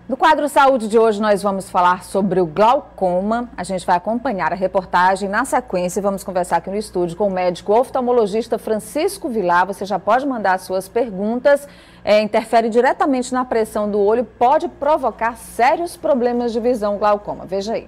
No quadro Saúde de hoje, nós vamos falar sobre o glaucoma. A gente vai acompanhar a reportagem na sequência e vamos conversar aqui no estúdio com o médico oftalmologista Francisco Vilar. Você já pode mandar suas perguntas. Interfere diretamente na pressão do olho, pode provocar sérios problemas de visão, glaucoma. Veja aí.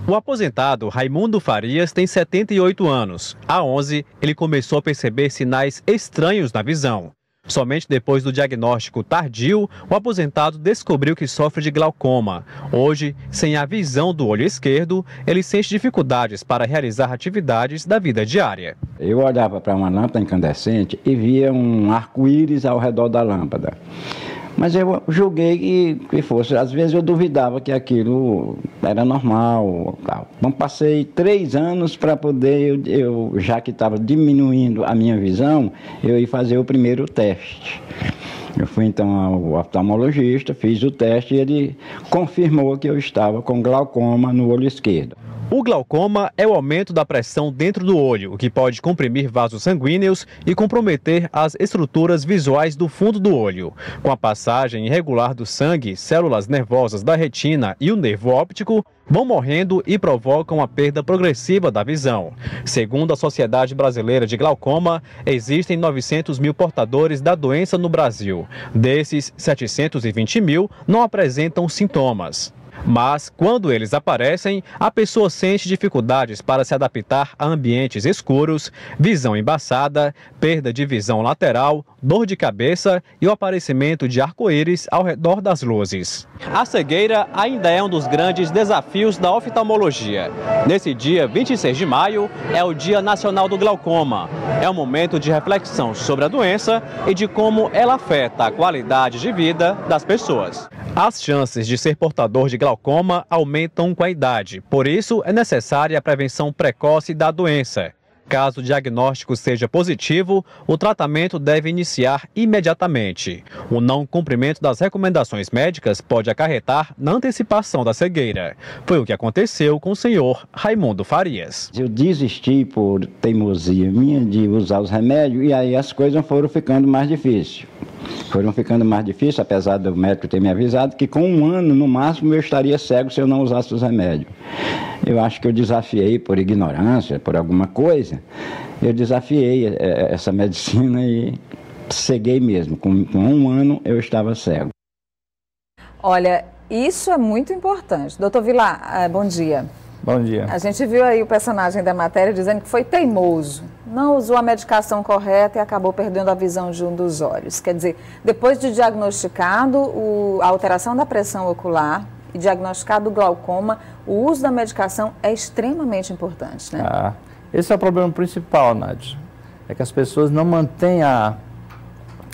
O aposentado Raimundo Farias tem 78 anos. Há 11, ele começou a perceber sinais estranhos na visão. Somente depois do diagnóstico tardio, o aposentado descobriu que sofre de glaucoma. Hoje, sem a visão do olho esquerdo, ele sente dificuldades para realizar atividades da vida diária. Eu olhava para uma lâmpada incandescente e via um arco-íris ao redor da lâmpada. Mas eu julguei que fosse. Às vezes eu duvidava que aquilo era normal. Então passei 3 anos para poder, já que estava diminuindo a minha visão, eu ia fazer o primeiro teste. Eu fui então ao oftalmologista, fiz o teste e ele confirmou que eu estava com glaucoma no olho esquerdo. O glaucoma é o aumento da pressão dentro do olho, o que pode comprimir vasos sanguíneos e comprometer as estruturas visuais do fundo do olho. Com a passagem irregular do sangue, células nervosas da retina e o nervo óptico vão morrendo e provocam a perda progressiva da visão. Segundo a Sociedade Brasileira de Glaucoma, existem 900 mil portadores da doença no Brasil. Desses, 720 mil não apresentam sintomas. Mas, quando eles aparecem, a pessoa sente dificuldades para se adaptar a ambientes escuros, visão embaçada, perda de visão lateral, dor de cabeça e o aparecimento de arco-íris ao redor das luzes. A cegueira ainda é um dos grandes desafios da oftalmologia. Nesse dia 26 de maio é o Dia Nacional do Glaucoma. É um momento de reflexão sobre a doença e de como ela afeta a qualidade de vida das pessoas. As chances de ser portador de glaucoma aumentam com a idade, por isso é necessária a prevenção precoce da doença. Caso o diagnóstico seja positivo, o tratamento deve iniciar imediatamente. O não cumprimento das recomendações médicas pode acarretar na antecipação da cegueira. Foi o que aconteceu com o senhor Raimundo Farias. Eu desisti por teimosia minha de usar os remédios e aí as coisas foram ficando mais difíceis. Apesar do médico ter me avisado que com 1 ano, no máximo, eu estaria cego se eu não usasse os remédios. Eu acho que eu desafiei por ignorância, por alguma coisa, eu desafiei essa medicina e ceguei mesmo. Com 1 ano eu estava cego. Olha, isso é muito importante. Doutor Vilar, bom dia. Bom dia. A gente viu aí o personagem da matéria dizendo que foi teimoso, não usou a medicação correta e acabou perdendo a visão de um dos olhos. Quer dizer, depois de diagnosticado a alteração da pressão ocular e diagnosticado o glaucoma, o uso da medicação é extremamente importante, né? Esse é o problema principal, Nádia. É que as pessoas não mantêm a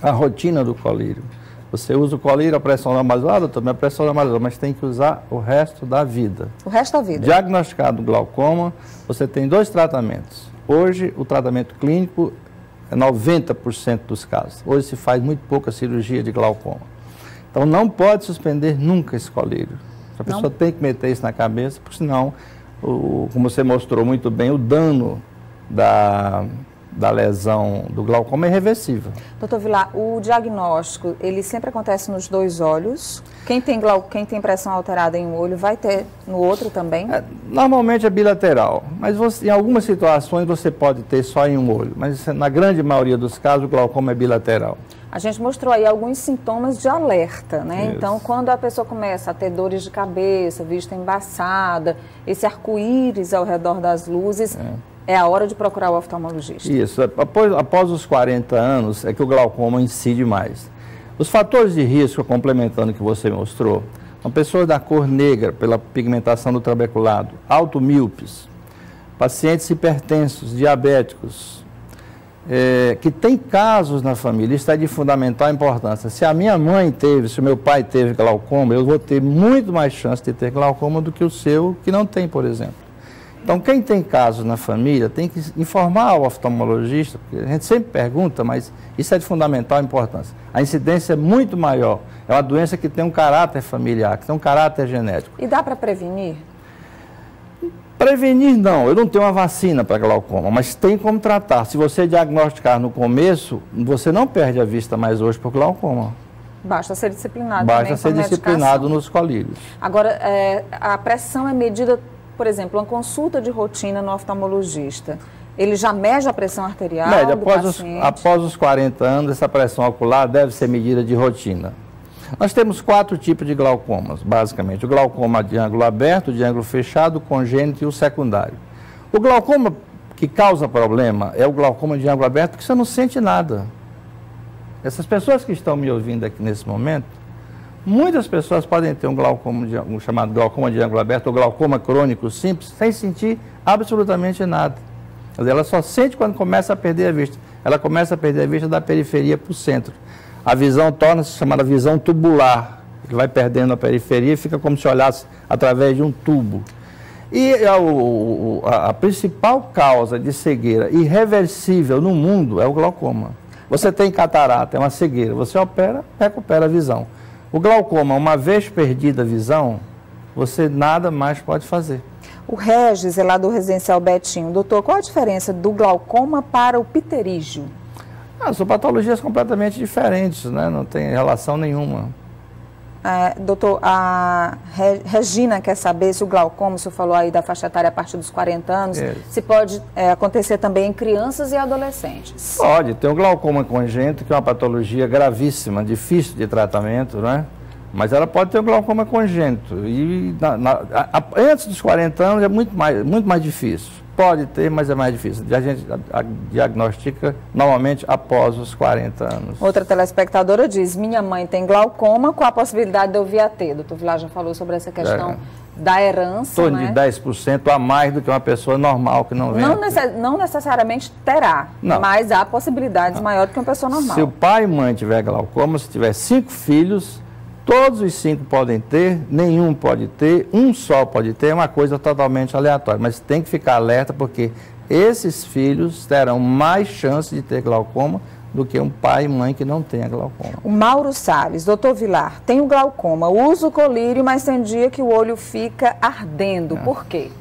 rotina do colírio. Você usa o colírio, a pressão normalizada, também a pressão normalizada, mas tem que usar o resto da vida. O resto da vida. Diagnosticado glaucoma, você tem 2 tratamentos. Hoje, o tratamento clínico é 90% dos casos. Hoje se faz muito pouca cirurgia de glaucoma. Então, não pode suspender nunca esse colírio. A pessoa tem que meter isso na cabeça, porque senão, como você mostrou muito bem, o dano da lesão do glaucoma é irreversível. Doutor Vilar, o diagnóstico, ele sempre acontece nos 2 olhos? Quem tem pressão alterada em um olho vai ter no outro também? Normalmente é bilateral, mas em algumas situações você pode ter só em um olho, mas na grande maioria dos casos o glaucoma é bilateral. A gente mostrou aí alguns sintomas de alerta, né? Isso. Então, quando a pessoa começa a ter dores de cabeça, vista embaçada, esse arco-íris ao redor das luzes... É a hora de procurar o oftalmologista. Isso. Após os 40 anos é que o glaucoma incide mais. Os fatores de risco, complementando o que você mostrou, são pessoas da cor negra, pela pigmentação do trabeculado, automíopes, pacientes hipertensos, diabéticos, que tem casos na família. Isso é de fundamental importância. Se a minha mãe teve, se o meu pai teve glaucoma, eu vou ter muito mais chance de ter glaucoma do que o seu, que não tem, por exemplo. Então, quem tem casos na família tem que informar o oftalmologista, porque a gente sempre pergunta, mas isso é de fundamental importância. A incidência é muito maior. É uma doença que tem um caráter familiar, que tem um caráter genético. E dá para prevenir? Prevenir não, eu não tenho uma vacina para glaucoma, mas tem como tratar. Se você diagnosticar no começo, você não perde a vista mais hoje por glaucoma. Basta ser disciplinado. Basta ser disciplinado nos colírios. Agora, a pressão é medida, por exemplo, uma consulta de rotina no oftalmologista. Ele já mede a pressão arterial do paciente? Após os 40 anos, essa pressão ocular deve ser medida de rotina. Nós temos 4 tipos de glaucomas, basicamente. O glaucoma de ângulo aberto, de ângulo fechado, o congênito e o secundário. O glaucoma que causa problema é o glaucoma de ângulo aberto, porque você não sente nada. Essas pessoas que estão me ouvindo aqui nesse momento, muitas pessoas podem ter um chamado glaucoma de ângulo aberto, ou glaucoma crônico simples, sem sentir absolutamente nada. Ela só sente quando começa a perder a vista. Ela começa a perder a vista da periferia para o centro. A visão torna-se chamada visão tubular, que vai perdendo a periferia e fica como se olhasse através de um tubo. E a principal causa de cegueira irreversível no mundo é o glaucoma. Você tem catarata, é uma cegueira, você opera, recupera a visão. O glaucoma, uma vez perdida a visão, você nada mais pode fazer. O Regis é lá do Residencial Betinho. Doutor, qual a diferença do glaucoma para o pterígio? São patologias completamente diferentes, né? Não tem relação nenhuma. Doutor, a Regina quer saber se o glaucoma, o senhor falou aí da faixa etária a partir dos 40 anos, se pode acontecer também em crianças e adolescentes. Pode, tem o glaucoma congênito, que é uma patologia gravíssima, difícil de tratamento, né? Mas ela pode ter o glaucoma congênito. E antes dos 40 anos é muito mais difícil. Pode ter, mas é mais difícil. A gente diagnostica normalmente após os 40 anos. Outra telespectadora diz: minha mãe tem glaucoma, qual a possibilidade de eu vir a ter? Doutor Vilar já falou sobre essa questão da herança, em torno de 10% a mais do que uma pessoa normal que não vem. Não necessariamente terá, mas há possibilidades maior do que uma pessoa normal. Se o pai e mãe tiver glaucoma, se tiver 5 filhos, todos os 5 podem ter, nenhum pode ter, um só pode ter, é uma coisa totalmente aleatória. Mas tem que ficar alerta, porque esses filhos terão mais chance de ter glaucoma do que um pai e mãe que não tenha glaucoma. O Mauro Salles: doutor Vilar, tenho glaucoma, uso colírio, mas tem dia que o olho fica ardendo. Por quê?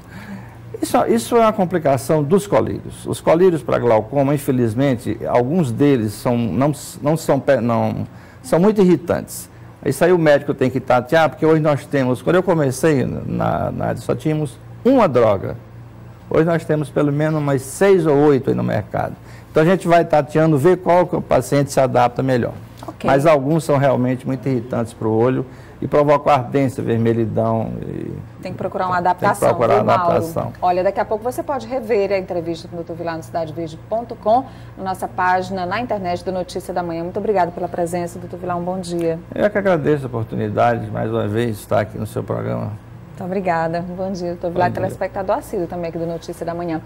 Isso é uma complicação dos colírios. Os colírios para glaucoma, infelizmente, alguns deles são muito irritantes. Isso aí o médico tem que tatear, porque hoje nós temos, quando eu comecei só tínhamos uma droga. Hoje nós temos pelo menos umas 6 ou 8 aí no mercado. Então a gente vai tateando, ver qual que o paciente se adapta melhor. Okay. Mas alguns são realmente muito irritantes para o olho e provocam ardência, vermelhidão. Tem que procurar uma adaptação. Tem que procurar uma adaptação. Olha, daqui a pouco você pode rever a entrevista com o Dr. Vilar no cidadeverde.com, na nossa página, na internet do Notícia da Manhã. Muito obrigada pela presença, Dr. Vilar. Um bom dia. Eu que agradeço a oportunidade de, mais uma vez, estar aqui no seu programa. Muito obrigada. Um bom dia, Dr. Vilar, telespectador assíduo também aqui do Notícia da Manhã.